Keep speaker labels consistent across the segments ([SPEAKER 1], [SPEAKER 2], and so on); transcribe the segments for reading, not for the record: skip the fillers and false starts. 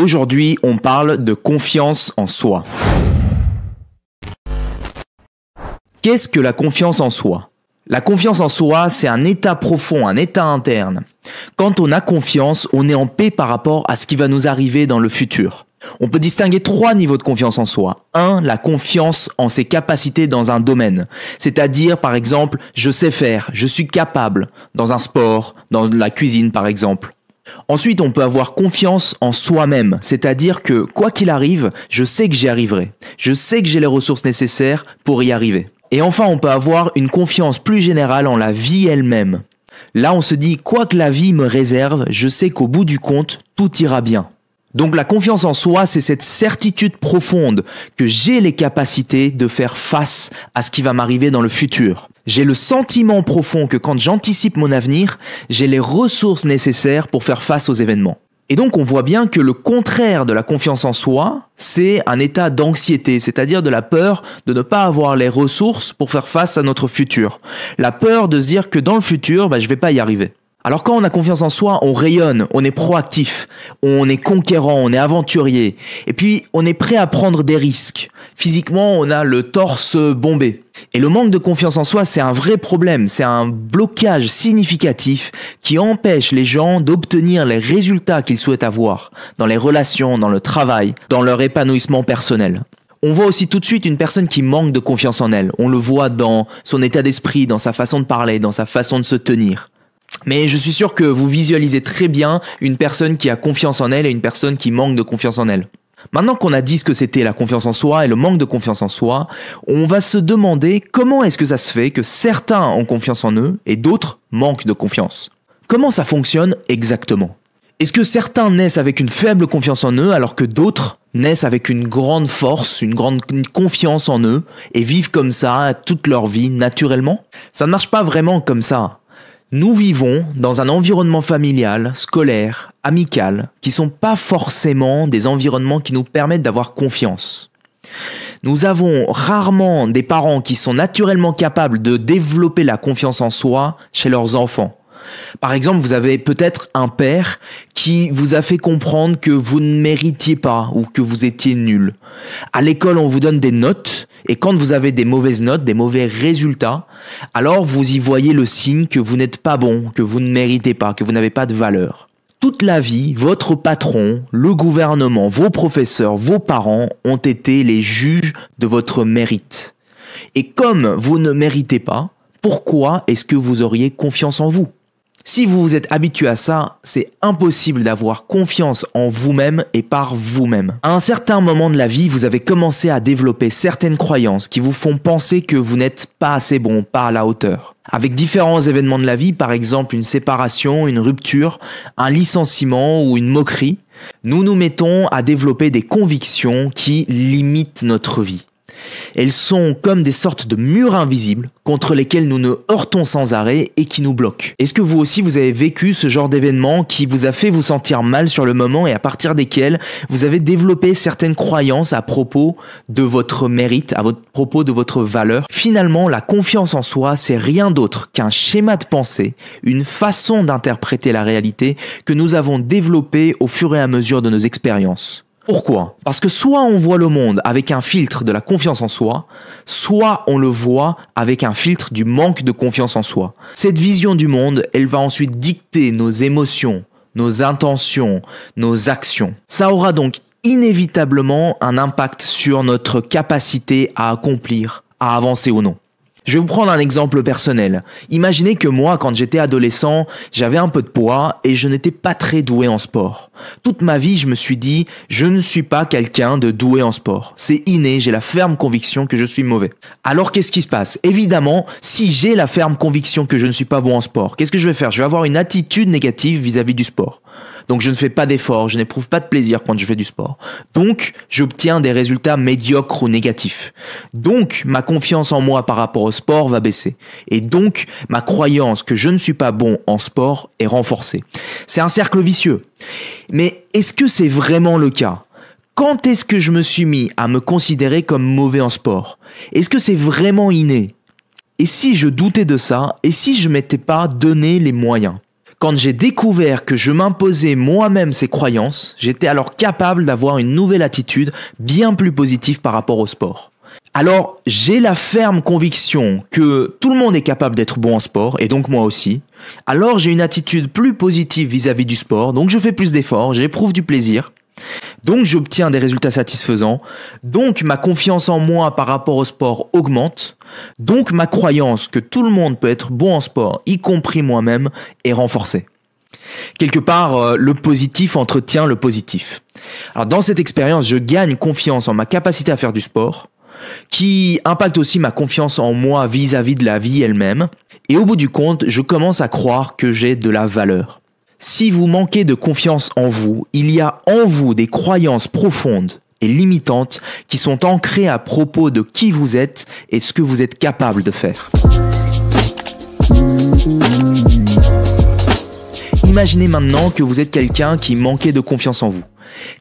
[SPEAKER 1] Aujourd'hui, on parle de confiance en soi. Qu'est-ce que la confiance en soi ? La confiance en soi, c'est un état profond, un état interne. Quand on a confiance, on est en paix par rapport à ce qui va nous arriver dans le futur. On peut distinguer 3 niveaux de confiance en soi. 1, la confiance en ses capacités dans un domaine. C'est-à-dire, par exemple, je sais faire, je suis capable, dans un sport, dans la cuisine par exemple. Ensuite, on peut avoir confiance en soi-même, c'est-à-dire que, quoi qu'il arrive, je sais que j'y arriverai. Je sais que j'ai les ressources nécessaires pour y arriver. Et enfin, on peut avoir une confiance plus générale en la vie elle-même. Là, on se dit, quoi que la vie me réserve, je sais qu'au bout du compte, tout ira bien. Donc la confiance en soi, c'est cette certitude profonde que j'ai les capacités de faire face à ce qui va m'arriver dans le futur. J'ai le sentiment profond que quand j'anticipe mon avenir, j'ai les ressources nécessaires pour faire face aux événements. Et donc on voit bien que le contraire de la confiance en soi, c'est un état d'anxiété, c'est-à-dire de la peur de ne pas avoir les ressources pour faire face à notre futur. La peur de se dire que dans le futur, je vais pas y arriver. Alors quand on a confiance en soi, on rayonne, on est proactif, on est conquérant, on est aventurier. Et puis on est prêt à prendre des risques. Physiquement, on a le torse bombé. Et le manque de confiance en soi, c'est un vrai problème, c'est un blocage significatif qui empêche les gens d'obtenir les résultats qu'ils souhaitent avoir dans les relations, dans le travail, dans leur épanouissement personnel. On voit aussi tout de suite une personne qui manque de confiance en elle. On le voit dans son état d'esprit, dans sa façon de parler, dans sa façon de se tenir. Mais je suis sûr que vous visualisez très bien une personne qui a confiance en elle et une personne qui manque de confiance en elle. Maintenant qu'on a dit ce que c'était la confiance en soi et le manque de confiance en soi, on va se demander comment est-ce que ça se fait que certains ont confiance en eux et d'autres manquent de confiance. Comment ça fonctionne exactement ? Est-ce que certains naissent avec une faible confiance en eux alors que d'autres naissent avec une grande force, une grande confiance en eux et vivent comme ça toute leur vie naturellement ? Ça ne marche pas vraiment comme ça. Nous vivons dans un environnement familial, scolaire, amical, qui sont pas forcément des environnements qui nous permettent d'avoir confiance. Nous avons rarement des parents qui sont naturellement capables de développer la confiance en soi chez leurs enfants. Par exemple, vous avez peut-être un père qui vous a fait comprendre que vous ne méritiez pas ou que vous étiez nul. À l'école, on vous donne des notes et quand vous avez des mauvaises notes, des mauvais résultats, alors vous y voyez le signe que vous n'êtes pas bon, que vous ne méritez pas, que vous n'avez pas de valeur. Toute la vie, votre patron, le gouvernement, vos professeurs, vos parents ont été les juges de votre mérite. Et comme vous ne méritez pas, pourquoi est-ce que vous auriez confiance en vous ? Si vous vous êtes habitué à ça, c'est impossible d'avoir confiance en vous-même et par vous-même. À un certain moment de la vie, vous avez commencé à développer certaines croyances qui vous font penser que vous n'êtes pas assez bon, pas à la hauteur. Avec différents événements de la vie, par exemple une séparation, une rupture, un licenciement ou une moquerie, nous nous mettons à développer des convictions qui limitent notre vie. Elles sont comme des sortes de murs invisibles contre lesquels nous nous heurtons sans arrêt et qui nous bloquent. Est-ce que vous aussi vous avez vécu ce genre d'événement qui vous a fait vous sentir mal sur le moment et à partir desquels vous avez développé certaines croyances à propos de votre mérite, à propos de votre valeur ? Finalement, la confiance en soi, c'est rien d'autre qu'un schéma de pensée, une façon d'interpréter la réalité que nous avons développée au fur et à mesure de nos expériences. Pourquoi ? Parce que soit on voit le monde avec un filtre de la confiance en soi, soit on le voit avec un filtre du manque de confiance en soi. Cette vision du monde, elle va ensuite dicter nos émotions, nos intentions, nos actions. Ça aura donc inévitablement un impact sur notre capacité à accomplir, à avancer ou non. Je vais vous prendre un exemple personnel. Imaginez que moi, quand j'étais adolescent, j'avais un peu de poids et je n'étais pas très doué en sport. Toute ma vie, je me suis dit, je ne suis pas quelqu'un de doué en sport. C'est inné, j'ai la ferme conviction que je suis mauvais. Alors qu'est-ce qui se passe ? Évidemment, si j'ai la ferme conviction que je ne suis pas bon en sport, qu'est-ce que je vais faire ? Je vais avoir une attitude négative vis-à-vis du sport. Donc je ne fais pas d'efforts, je n'éprouve pas de plaisir quand je fais du sport. Donc j'obtiens des résultats médiocres ou négatifs. Donc ma confiance en moi par rapport au sport va baisser. Et donc ma croyance que je ne suis pas bon en sport est renforcée. C'est un cercle vicieux. Mais est-ce que c'est vraiment le cas ? Quand est-ce que je me suis mis à me considérer comme mauvais en sport ? Est-ce que c'est vraiment inné ? Et si je doutais de ça ? Et si je m'étais pas donné les moyens ? Quand j'ai découvert que je m'imposais moi-même ces croyances, j'étais alors capable d'avoir une nouvelle attitude bien plus positive par rapport au sport. Alors, j'ai la ferme conviction que tout le monde est capable d'être bon en sport, et donc moi aussi. Alors, j'ai une attitude plus positive vis-à-vis du sport, donc je fais plus d'efforts, j'éprouve du plaisir. Donc, j'obtiens des résultats satisfaisants. Donc, ma confiance en moi par rapport au sport augmente. Donc, ma croyance que tout le monde peut être bon en sport, y compris moi-même, est renforcée. Quelque part, le positif entretient le positif. Alors, dans cette expérience, je gagne confiance en ma capacité à faire du sport, qui impacte aussi ma confiance en moi vis-à-vis de la vie elle-même. Et au bout du compte, je commence à croire que j'ai de la valeur. Si vous manquez de confiance en vous, il y a en vous des croyances profondes et limitantes qui sont ancrées à propos de qui vous êtes et ce que vous êtes capable de faire. Imaginez maintenant que vous êtes quelqu'un qui manquait de confiance en vous.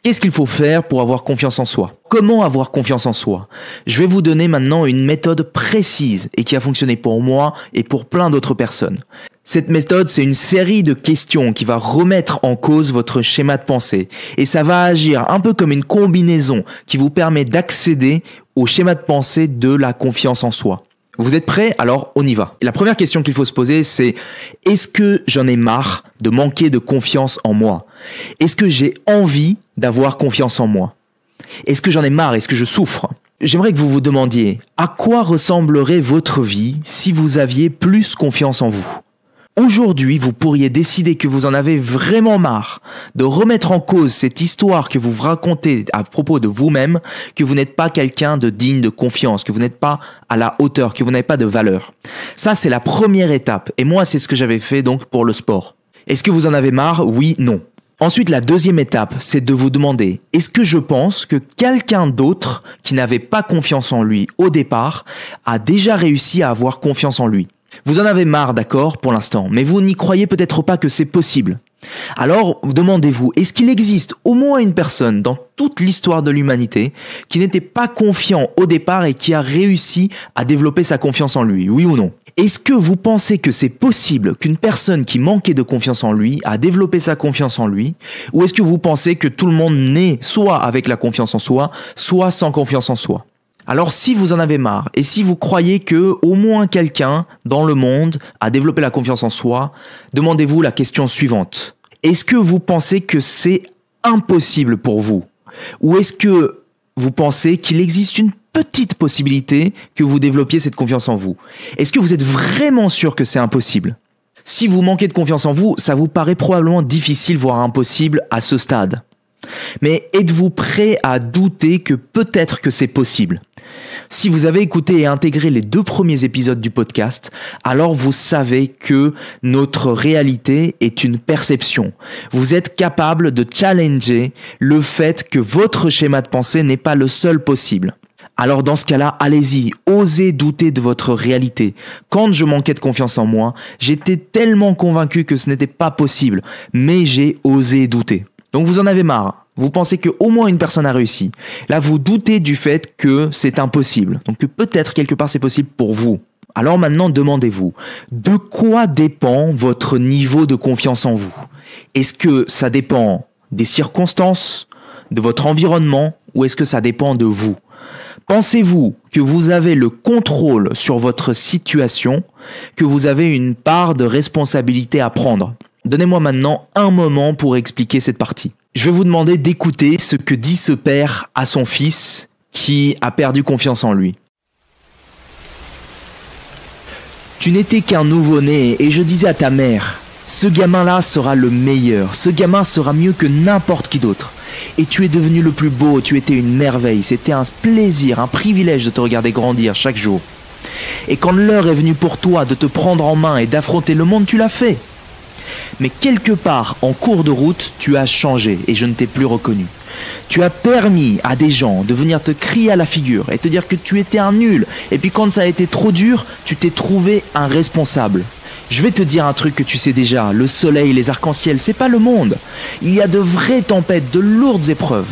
[SPEAKER 1] Qu'est-ce qu'il faut faire pour avoir confiance en soi? Comment avoir confiance en soi? Je vais vous donner maintenant une méthode précise et qui a fonctionné pour moi et pour plein d'autres personnes. Cette méthode, c'est une série de questions qui va remettre en cause votre schéma de pensée et ça va agir un peu comme une combinaison qui vous permet d'accéder au schéma de pensée de la confiance en soi. Vous êtes prêts? Alors on y va. La première question qu'il faut se poser, c'est est-ce que j'en ai marre de manquer de confiance en moi? Est-ce que j'ai envie d'avoir confiance en moi? Est-ce que j'en ai marre? Est-ce que je souffre? J'aimerais que vous vous demandiez à quoi ressemblerait votre vie si vous aviez plus confiance en vous? Aujourd'hui, vous pourriez décider que vous en avez vraiment marre de remettre en cause cette histoire que vous vous racontez à propos de vous-même, que vous n'êtes pas quelqu'un de digne de confiance, que vous n'êtes pas à la hauteur, que vous n'avez pas de valeur. Ça, c'est la première étape. Et moi, c'est ce que j'avais fait donc pour le sport. Est-ce que vous en avez marre? Oui, non. Ensuite, la deuxième étape, c'est de vous demander, est-ce que je pense que quelqu'un d'autre qui n'avait pas confiance en lui au départ a déjà réussi à avoir confiance en lui? Vous en avez marre, d'accord, pour l'instant, mais vous n'y croyez peut-être pas que c'est possible. Alors, demandez-vous, est-ce qu'il existe au moins une personne dans toute l'histoire de l'humanité qui n'était pas confiant au départ et qui a réussi à développer sa confiance en lui, oui ou non? Est-ce que vous pensez que c'est possible qu'une personne qui manquait de confiance en lui a développé sa confiance en lui? Ou est-ce que vous pensez que tout le monde naît soit avec la confiance en soi, soit sans confiance en soi? Alors si vous en avez marre et si vous croyez que au moins quelqu'un dans le monde a développé la confiance en soi, demandez-vous la question suivante. Est-ce que vous pensez que c'est impossible pour vous? Ou est-ce que vous pensez qu'il existe une petite possibilité que vous développiez cette confiance en vous? Est-ce que vous êtes vraiment sûr que c'est impossible? Si vous manquez de confiance en vous, ça vous paraît probablement difficile, voire impossible à ce stade. Mais êtes-vous prêt à douter que peut-être que c'est possible? Si vous avez écouté et intégré les 2 premiers épisodes du podcast, alors vous savez que notre réalité est une perception. Vous êtes capable de challenger le fait que votre schéma de pensée n'est pas le seul possible. Alors dans ce cas-là, allez-y, osez douter de votre réalité. Quand je manquais de confiance en moi, j'étais tellement convaincu que ce n'était pas possible, mais j'ai osé douter. Donc vous en avez marre. Vous pensez qu'au moins une personne a réussi. Là, vous doutez du fait que c'est impossible. Donc que peut-être quelque part c'est possible pour vous. Alors maintenant, demandez-vous, de quoi dépend votre niveau de confiance en vous? Est-ce que ça dépend des circonstances, de votre environnement, ou est-ce que ça dépend de vous? Pensez-vous que vous avez le contrôle sur votre situation, que vous avez une part de responsabilité à prendre? Donnez-moi maintenant un moment pour expliquer cette partie. Je vais vous demander d'écouter ce que dit ce père à son fils qui a perdu confiance en lui. Tu n'étais qu'un nouveau-né et je disais à ta mère, ce gamin-là sera le meilleur, ce gamin sera mieux que n'importe qui d'autre. Et tu es devenu le plus beau, tu étais une merveille, c'était un plaisir, un privilège de te regarder grandir chaque jour. Et quand l'heure est venue pour toi de te prendre en main et d'affronter le monde, tu l'as fait. Mais quelque part, en cours de route, tu as changé et je ne t'ai plus reconnu. Tu as permis à des gens de venir te crier à la figure et te dire que tu étais un nul. Et puis quand ça a été trop dur, tu t'es trouvé un responsable. Je vais te dire un truc que tu sais déjà, le soleil, les arcs-en-ciel, c'est pas le monde. Il y a de vraies tempêtes, de lourdes épreuves.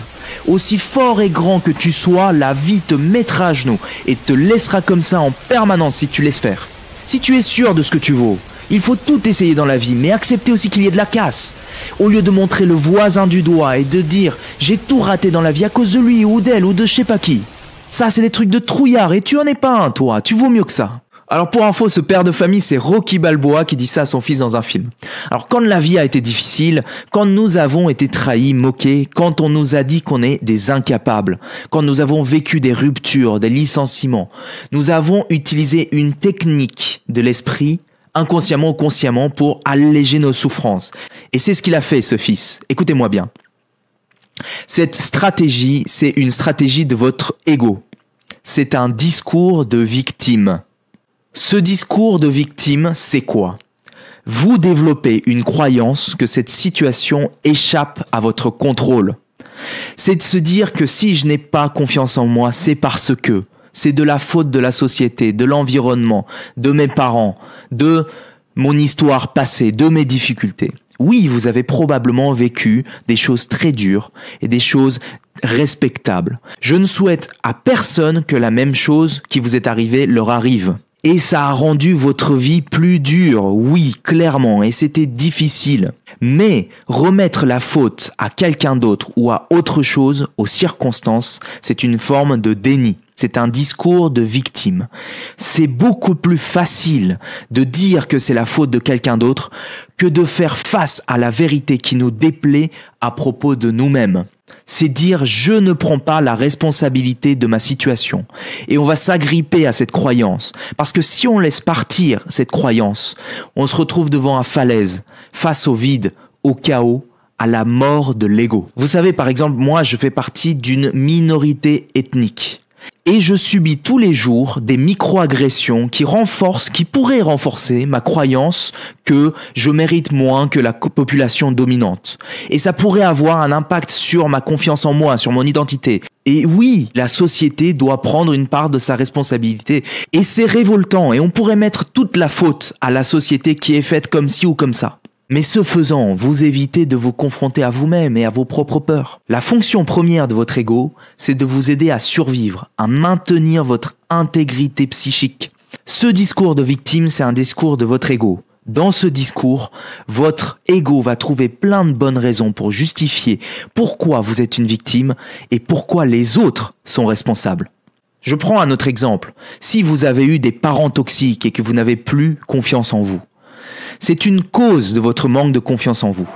[SPEAKER 1] Aussi fort et grand que tu sois, la vie te mettra à genoux et te laissera comme ça en permanence si tu laisses faire. Si tu es sûr de ce que tu vaux, Il faut tout essayer dans la vie, mais accepter aussi qu'il y ait de la casse. Au lieu de montrer le voisin du doigt et de dire « j'ai tout raté dans la vie à cause de lui ou d'elle ou de je sais pas qui ». Ça, c'est des trucs de trouillard et tu en es pas un, toi. Tu vaux mieux que ça. Alors pour info, ce père de famille, c'est Rocky Balboa qui dit ça à son fils dans un film. Alors quand la vie a été difficile, quand nous avons été trahis, moqués, quand on nous a dit qu'on est des incapables, quand nous avons vécu des ruptures, des licenciements, nous avons utilisé une technique de l'esprit, inconsciemment ou consciemment, pour alléger nos souffrances. Et c'est ce qu'il a fait, ce fils. Écoutez-moi bien. Cette stratégie, c'est une stratégie de votre ego. C'est un discours de victime. Ce discours de victime, c'est quoi? Vous développez une croyance que cette situation échappe à votre contrôle. C'est de se dire que si je n'ai pas confiance en moi, c'est parce que c'est de la faute de la société, de l'environnement, de mes parents, de mon histoire passée, de mes difficultés. Oui, vous avez probablement vécu des choses très dures et des choses respectables. Je ne souhaite à personne que la même chose qui vous est arrivée leur arrive. Et ça a rendu votre vie plus dure, oui, clairement, et c'était difficile. Mais remettre la faute à quelqu'un d'autre ou à autre chose, aux circonstances, c'est une forme de déni. C'est un discours de victime. C'est beaucoup plus facile de dire que c'est la faute de quelqu'un d'autre que de faire face à la vérité qui nous déplaît à propos de nous-mêmes. C'est dire je ne prends pas la responsabilité de ma situation. Et on va s'agripper à cette croyance. Parce que si on laisse partir cette croyance, on se retrouve devant la falaise, face au vide, au chaos, à la mort de l'ego. Vous savez, par exemple, moi je fais partie d'une minorité ethnique. Et je subis tous les jours des micro-agressions qui pourraient renforcer ma croyance que je mérite moins que la population dominante. Et ça pourrait avoir un impact sur ma confiance en moi, sur mon identité. Et oui, la société doit prendre une part de sa responsabilité. Et c'est révoltant. Et on pourrait mettre toute la faute à la société qui est faite comme ci ou comme ça. Mais ce faisant, vous évitez de vous confronter à vous-même et à vos propres peurs. La fonction première de votre ego, c'est de vous aider à survivre, à maintenir votre intégrité psychique. Ce discours de victime, c'est un discours de votre ego. Dans ce discours, votre ego va trouver plein de bonnes raisons pour justifier pourquoi vous êtes une victime et pourquoi les autres sont responsables. Je prends un autre exemple. Si vous avez eu des parents toxiques et que vous n'avez plus confiance en vous, c'est une cause de votre manque de confiance en vous.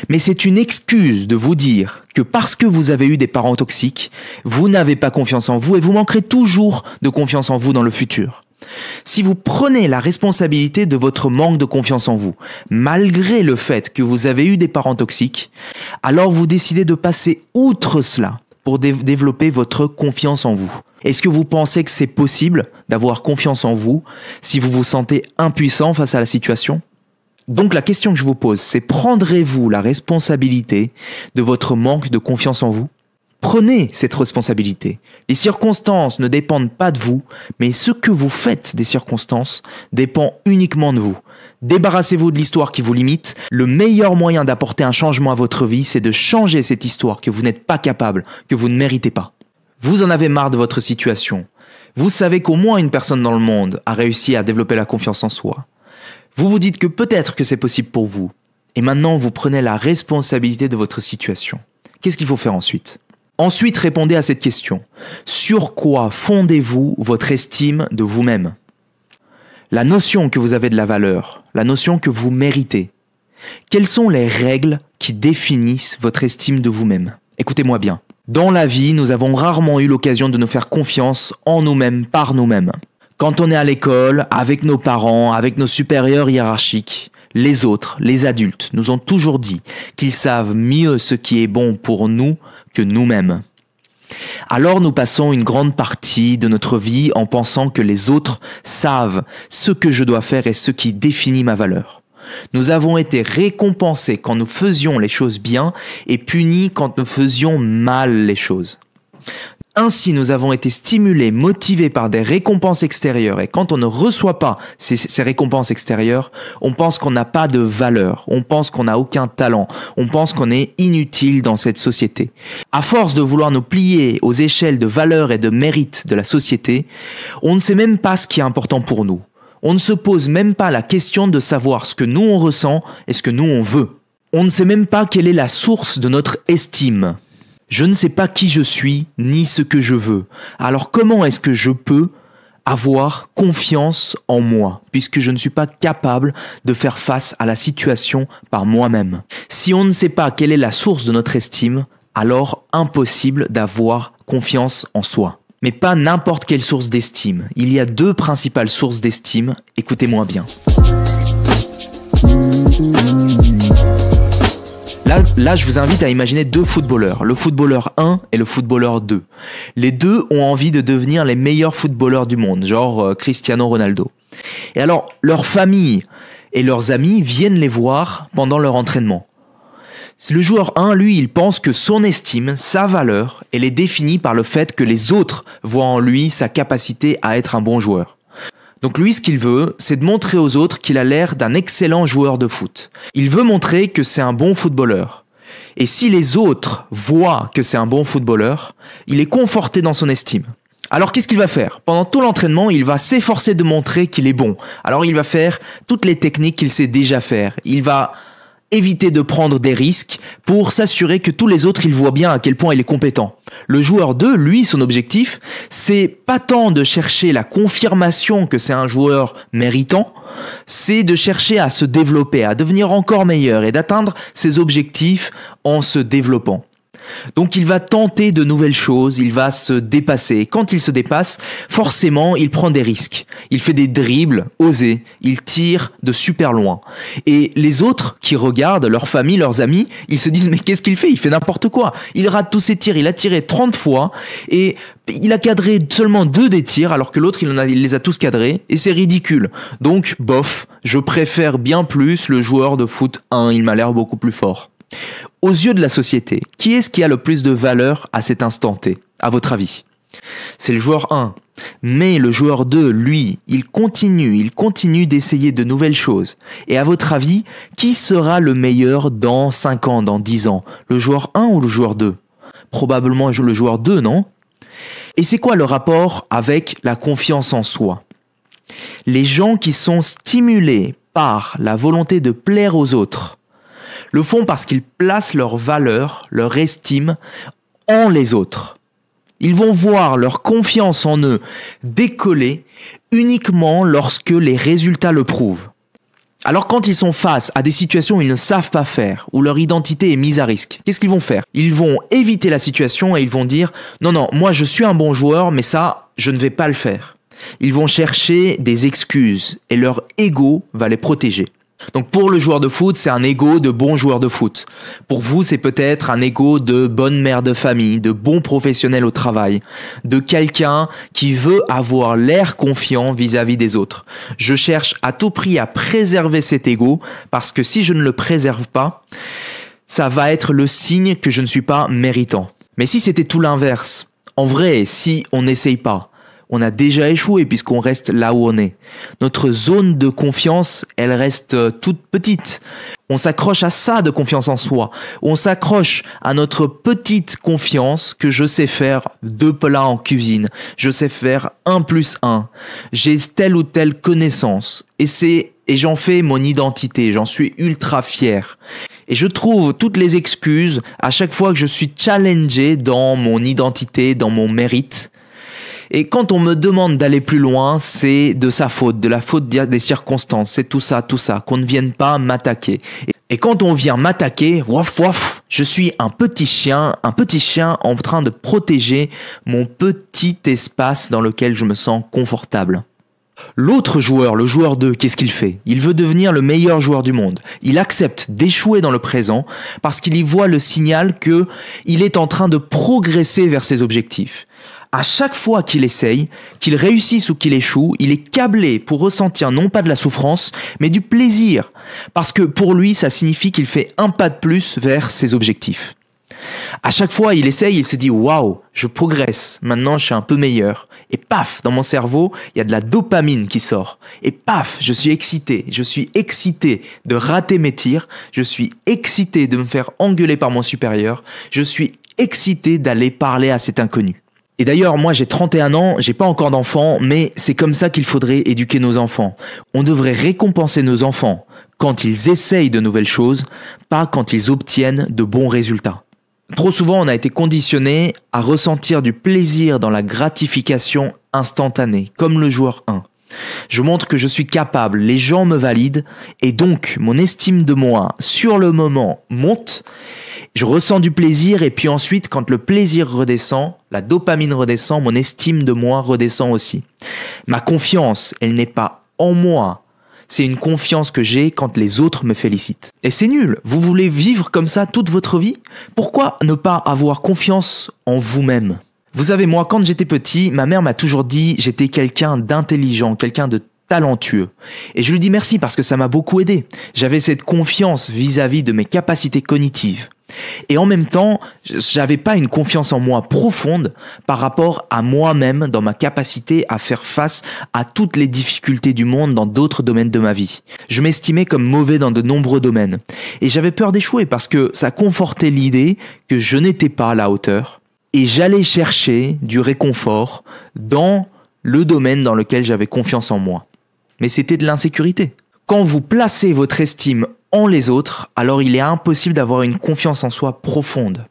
[SPEAKER 1] Mais c'est une excuse de vous dire que parce que vous avez eu des parents toxiques, vous n'avez pas confiance en vous et vous manquerez toujours de confiance en vous dans le futur. Si vous prenez la responsabilité de votre manque de confiance en vous, malgré le fait que vous avez eu des parents toxiques, alors vous décidez de passer outre cela pour développer votre confiance en vous. Est-ce que vous pensez que c'est possible d'avoir confiance en vous si vous vous sentez impuissant face à la situation ? Donc la question que je vous pose, c'est prendrez-vous la responsabilité de votre manque de confiance en vous ? Prenez cette responsabilité. Les circonstances ne dépendent pas de vous, mais ce que vous faites des circonstances dépend uniquement de vous. Débarrassez-vous de l'histoire qui vous limite. Le meilleur moyen d'apporter un changement à votre vie, c'est de changer cette histoire que vous n'êtes pas capable, que vous ne méritez pas. Vous en avez marre de votre situation. Vous savez qu'au moins une personne dans le monde a réussi à développer la confiance en soi. Vous vous dites que peut-être que c'est possible pour vous. Et maintenant, vous prenez la responsabilité de votre situation. Qu'est-ce qu'il faut faire ensuite ? Ensuite, répondez à cette question. Sur quoi fondez-vous votre estime de vous-même ? La notion que vous avez de la valeur, la notion que vous méritez. Quelles sont les règles qui définissent votre estime de vous-même ? Écoutez-moi bien. Dans la vie, nous avons rarement eu l'occasion de nous faire confiance en nous-mêmes, par nous-mêmes. Quand on est à l'école, avec nos parents, avec nos supérieurs hiérarchiques, les autres, les adultes, nous ont toujours dit qu'ils savent mieux ce qui est bon pour nous que nous-mêmes. Alors nous passons une grande partie de notre vie en pensant que les autres savent ce que je dois faire et ce qui définit ma valeur. Nous avons été récompensés quand nous faisions les choses bien et punis quand nous faisions mal les choses. Ainsi, nous avons été stimulés, motivés par des récompenses extérieures. Et quand on ne reçoit pas ces récompenses extérieures, on pense qu'on n'a pas de valeur, on pense qu'on n'a aucun talent, on pense qu'on est inutile dans cette société. À force de vouloir nous plier aux échelles de valeur et de mérite de la société, on ne sait même pas ce qui est important pour nous. On ne se pose même pas la question de savoir ce que nous on ressent et ce que nous on veut. On ne sait même pas quelle est la source de notre estime. Je ne sais pas qui je suis ni ce que je veux. Alors comment est-ce que je peux avoir confiance en moi, puisque je ne suis pas capable de faire face à la situation par moi-même? Si on ne sait pas quelle est la source de notre estime, alors impossible d'avoir confiance en soi. Mais pas n'importe quelle source d'estime. Il y a deux principales sources d'estime, écoutez-moi bien. Là, je vous invite à imaginer deux footballeurs, le footballeur 1 et le footballeur 2. Les deux ont envie de devenir les meilleurs footballeurs du monde, genre Cristiano Ronaldo. Et alors, leur famille et leurs amis viennent les voir pendant leur entraînement. Le joueur 1, lui, il pense que son estime, sa valeur, elle est définie par le fait que les autres voient en lui sa capacité à être un bon joueur. Donc lui, ce qu'il veut, c'est de montrer aux autres qu'il a l'air d'un excellent joueur de foot. Il veut montrer que c'est un bon footballeur. Et si les autres voient que c'est un bon footballeur, il est conforté dans son estime. Alors qu'est-ce qu'il va faire? Pendant tout l'entraînement, il va s'efforcer de montrer qu'il est bon. Alors il va faire toutes les techniques qu'il sait déjà faire. Il va éviter de prendre des risques pour s'assurer que tous les autres ils voient bien à quel point il est compétent. Le joueur 2, lui, son objectif, c'est pas tant de chercher la confirmation que c'est un joueur méritant, c'est de chercher à se développer, à devenir encore meilleur et d'atteindre ses objectifs en se développant. Donc il va tenter de nouvelles choses, il va se dépasser. Et quand il se dépasse, forcément, il prend des risques. Il fait des dribbles osés, il tire de super loin. Et les autres qui regardent, leur famille, leurs amis, ils se disent « Mais qu'est-ce qu'il fait? Il fait n'importe quoi. Il rate tous ses tirs, il a tiré 30 fois et il a cadré seulement 2 des tirs alors que l'autre, il les a tous cadrés et c'est ridicule. Donc, bof, je préfère bien plus le joueur de foot 1, il m'a l'air beaucoup plus fort. » Aux yeux de la société, qui est-ce qui a le plus de valeur à cet instant T, à votre avis? C'est le joueur 1. Mais le joueur 2, lui, il continue d'essayer de nouvelles choses. Et à votre avis, qui sera le meilleur dans 5 ans, dans 10 ans? Le joueur 1 ou le joueur 2? Probablement le joueur 2, non? Et c'est quoi le rapport avec la confiance en soi? Les gens qui sont stimulés par la volonté de plaire aux autres le font parce qu'ils placent leur valeur, leur estime en les autres. Ils vont voir leur confiance en eux décoller uniquement lorsque les résultats le prouvent. Alors quand ils sont face à des situations où ils ne savent pas faire, où leur identité est mise à risque, qu'est-ce qu'ils vont faire? Ils vont éviter la situation et ils vont dire « Non, moi je suis un bon joueur, mais ça, je ne vais pas le faire. » Ils vont chercher des excuses et leur ego va les protéger. Donc pour le joueur de foot, c'est un ego de bon joueur de foot. Pour vous, c'est peut-être un ego de bonne mère de famille, de bon professionnel au travail, de quelqu'un qui veut avoir l'air confiant vis-à-vis des autres. Je cherche à tout prix à préserver cet ego parce que si je ne le préserve pas, ça va être le signe que je ne suis pas méritant. Mais si c'était tout l'inverse, en vrai, si on n'essaye pas, on a déjà échoué puisqu'on reste là où on est. Notre zone de confiance, elle reste toute petite. On s'accroche à ça de confiance en soi. On s'accroche à notre petite confiance que je sais faire 2 plats en cuisine. Je sais faire 1 + 1. J'ai telle ou telle connaissance. Et j'en fais mon identité. J'en suis ultra fier. Et je trouve toutes les excuses à chaque fois que je suis challengé dans mon identité, dans mon mérite. Et quand on me demande d'aller plus loin, c'est de sa faute, de la faute des circonstances, c'est tout ça, qu'on ne vienne pas m'attaquer. Et quand on vient m'attaquer, waf, je suis un petit chien en train de protéger mon petit espace dans lequel je me sens confortable. L'autre joueur, le joueur 2, qu'est-ce qu'il fait? Il veut devenir le meilleur joueur du monde. Il accepte d'échouer dans le présent parce qu'il y voit le signal qu'il est en train de progresser vers ses objectifs. À chaque fois qu'il essaye, qu'il réussisse ou qu'il échoue, il est câblé pour ressentir non pas de la souffrance, mais du plaisir. Parce que pour lui, ça signifie qu'il fait un pas de plus vers ses objectifs. À chaque fois, il essaye, il se dit « Waouh, je progresse, maintenant je suis un peu meilleur. » Et paf, dans mon cerveau, il y a de la dopamine qui sort. Et paf, je suis excité de rater mes tirs, je suis excité de me faire engueuler par mon supérieur, je suis excité d'aller parler à cet inconnu. Et d'ailleurs, moi j'ai 31 ans, j'ai pas encore d'enfants, mais c'est comme ça qu'il faudrait éduquer nos enfants. On devrait récompenser nos enfants quand ils essayent de nouvelles choses, pas quand ils obtiennent de bons résultats. Trop souvent, on a été conditionné à ressentir du plaisir dans la gratification instantanée, comme le joueur 1. Je montre que je suis capable, les gens me valident, et donc mon estime de moi sur le moment monte. Je ressens du plaisir et puis ensuite, quand le plaisir redescend, la dopamine redescend, mon estime de moi redescend aussi. Ma confiance, elle n'est pas en moi. C'est une confiance que j'ai quand les autres me félicitent. Et c'est nul. Vous voulez vivre comme ça toute votre vie? Pourquoi ne pas avoir confiance en vous-même? Vous savez, moi, quand j'étais petit, ma mère m'a toujours dit j'étais quelqu'un d'intelligent, quelqu'un de talentueux. Et je lui dis merci parce que ça m'a beaucoup aidé. J'avais cette confiance vis-à-vis de mes capacités cognitives. Et en même temps, j'avais pas une confiance en moi profonde par rapport à moi-même dans ma capacité à faire face à toutes les difficultés du monde dans d'autres domaines de ma vie. Je m'estimais comme mauvais dans de nombreux domaines. Et j'avais peur d'échouer parce que ça confortait l'idée que je n'étais pas à la hauteur. Et j'allais chercher du réconfort dans le domaine dans lequel j'avais confiance en moi. Mais c'était de l'insécurité. Quand vous placez votre estime en les autres, alors il est impossible d'avoir une confiance en soi profonde.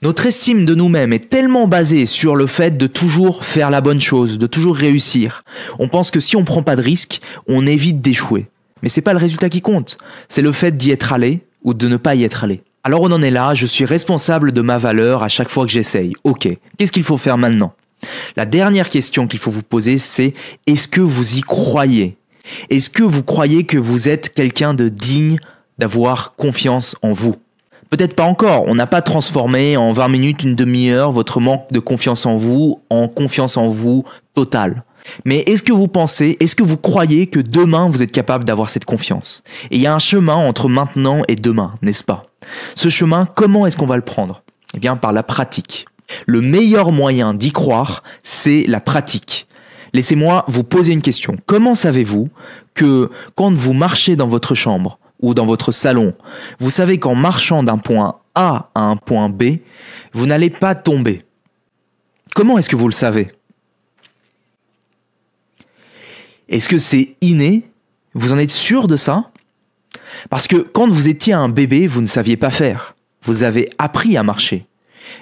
[SPEAKER 1] Notre estime de nous-mêmes est tellement basée sur le fait de toujours faire la bonne chose, de toujours réussir. On pense que si on prend pas de risque, on évite d'échouer. Mais c'est pas le résultat qui compte, c'est le fait d'y être allé ou de ne pas y être allé. Alors on en est là, je suis responsable de ma valeur à chaque fois que j'essaye. Ok, qu'est-ce qu'il faut faire maintenant? La dernière question qu'il faut vous poser, c'est est-ce que vous y croyez? Est-ce que vous croyez que vous êtes quelqu'un de digne d'avoir confiance en vous? Peut-être pas encore, on n'a pas transformé en 20 minutes, une demi-heure votre manque de confiance en vous totale. Mais est-ce que vous pensez, est-ce que vous croyez que demain vous êtes capable d'avoir cette confiance? Et il y a un chemin entre maintenant et demain, n'est-ce pas? Ce chemin, comment est-ce qu'on va le prendre? Eh bien, par la pratique. Le meilleur moyen d'y croire, c'est la pratique. Laissez-moi vous poser une question. Comment savez-vous que quand vous marchez dans votre chambre ou dans votre salon, vous savez qu'en marchant d'un point A à un point B, vous n'allez pas tomber? Comment est-ce que vous le savez? Est-ce que c'est inné? Vous en êtes sûr de ça? Parce que quand vous étiez un bébé, vous ne saviez pas faire. Vous avez appris à marcher.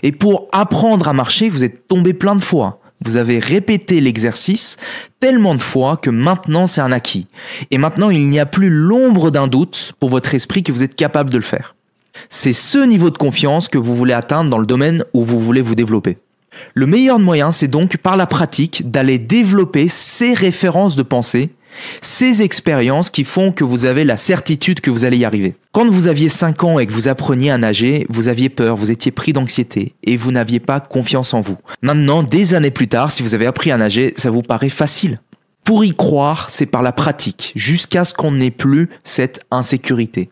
[SPEAKER 1] Et pour apprendre à marcher, vous êtes tombé plein de fois. Vous avez répété l'exercice tellement de fois que maintenant c'est un acquis. Et maintenant il n'y a plus l'ombre d'un doute pour votre esprit que vous êtes capable de le faire. C'est ce niveau de confiance que vous voulez atteindre dans le domaine où vous voulez vous développer. Le meilleur moyen, c'est donc par la pratique d'aller développer ces références de pensée, ces expériences qui font que vous avez la certitude que vous allez y arriver. Quand vous aviez 5 ans et que vous appreniez à nager, vous aviez peur, vous étiez pris d'anxiété et vous n'aviez pas confiance en vous. Maintenant, des années plus tard, si vous avez appris à nager, ça vous paraît facile. Pour y croire, c'est par la pratique, jusqu'à ce qu'on n'ait plus cette insécurité.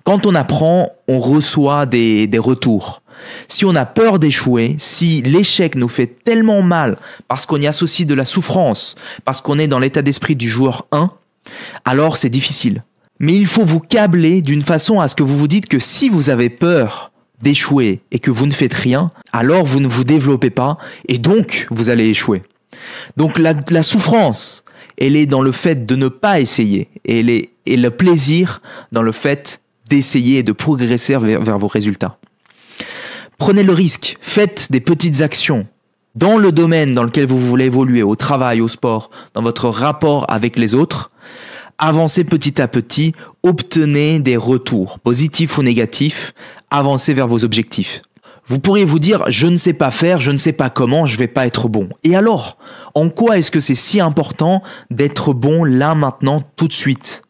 [SPEAKER 1] Quand on apprend, on reçoit des retours. Si on a peur d'échouer, si l'échec nous fait tellement mal parce qu'on y associe de la souffrance, parce qu'on est dans l'état d'esprit du joueur 1, alors c'est difficile. Mais il faut vous câbler d'une façon à ce que vous vous dites que si vous avez peur d'échouer et que vous ne faites rien, alors vous ne vous développez pas et donc vous allez échouer. Donc la souffrance, elle est dans le fait de ne pas essayer et le plaisir dans le fait d'essayer et de progresser vers vos résultats. Prenez le risque, faites des petites actions dans le domaine dans lequel vous voulez évoluer, au travail, au sport, dans votre rapport avec les autres. Avancez petit à petit, obtenez des retours, positifs ou négatifs, avancez vers vos objectifs. Vous pourriez vous dire, je ne sais pas faire, je ne sais pas comment, je ne vais pas être bon. Et alors, en quoi est-ce que c'est si important d'être bon là, maintenant, tout de suite ?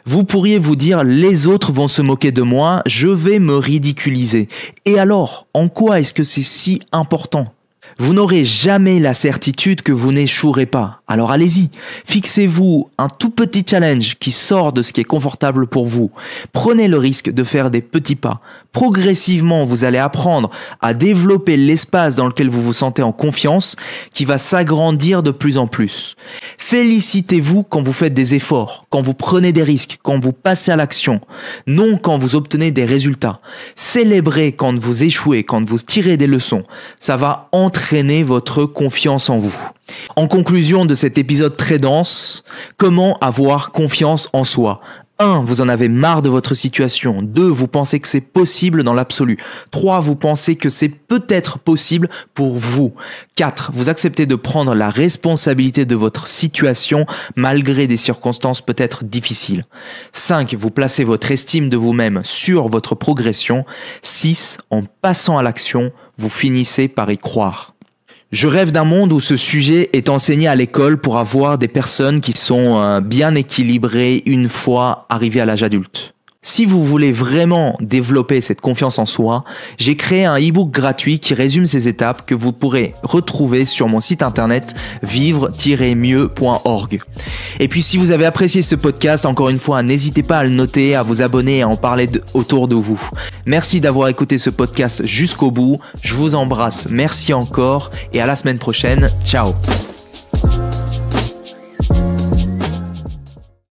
[SPEAKER 1] Vous pourriez vous dire, les autres vont se moquer de moi, je vais me ridiculiser. Et alors, en quoi est-ce que c'est si important ? Vous n'aurez jamais la certitude que vous n'échouerez pas. Alors allez-y, fixez-vous un tout petit challenge qui sort de ce qui est confortable pour vous. Prenez le risque de faire des petits pas. Progressivement, vous allez apprendre à développer l'espace dans lequel vous vous sentez en confiance qui va s'agrandir de plus en plus. Félicitez-vous quand vous faites des efforts, quand vous prenez des risques, quand vous passez à l'action, non quand vous obtenez des résultats. Célébrez quand vous échouez, quand vous tirez des leçons. Ça va entraîner votre confiance en vous. En conclusion de cet épisode très dense, comment avoir confiance en soi ? 1. Vous en avez marre de votre situation. 2. Vous pensez que c'est possible dans l'absolu. 3. Vous pensez que c'est peut-être possible pour vous. 4. Vous acceptez de prendre la responsabilité de votre situation malgré des circonstances peut-être difficiles. 5. Vous placez votre estime de vous-même sur votre progression. 6. En passant à l'action, vous finissez par y croire. Je rêve d'un monde où ce sujet est enseigné à l'école pour avoir des personnes qui sont bien équilibrées une fois arrivées à l'âge adulte. Si vous voulez vraiment développer cette confiance en soi, j'ai créé un e-book gratuit qui résume ces étapes que vous pourrez retrouver sur mon site internet vivre-mieux.org. Et puis si vous avez apprécié ce podcast, encore une fois, n'hésitez pas à le noter, à vous abonner et à en parler autour de vous. Merci d'avoir écouté ce podcast jusqu'au bout. Je vous embrasse, merci encore et à la semaine prochaine. Ciao.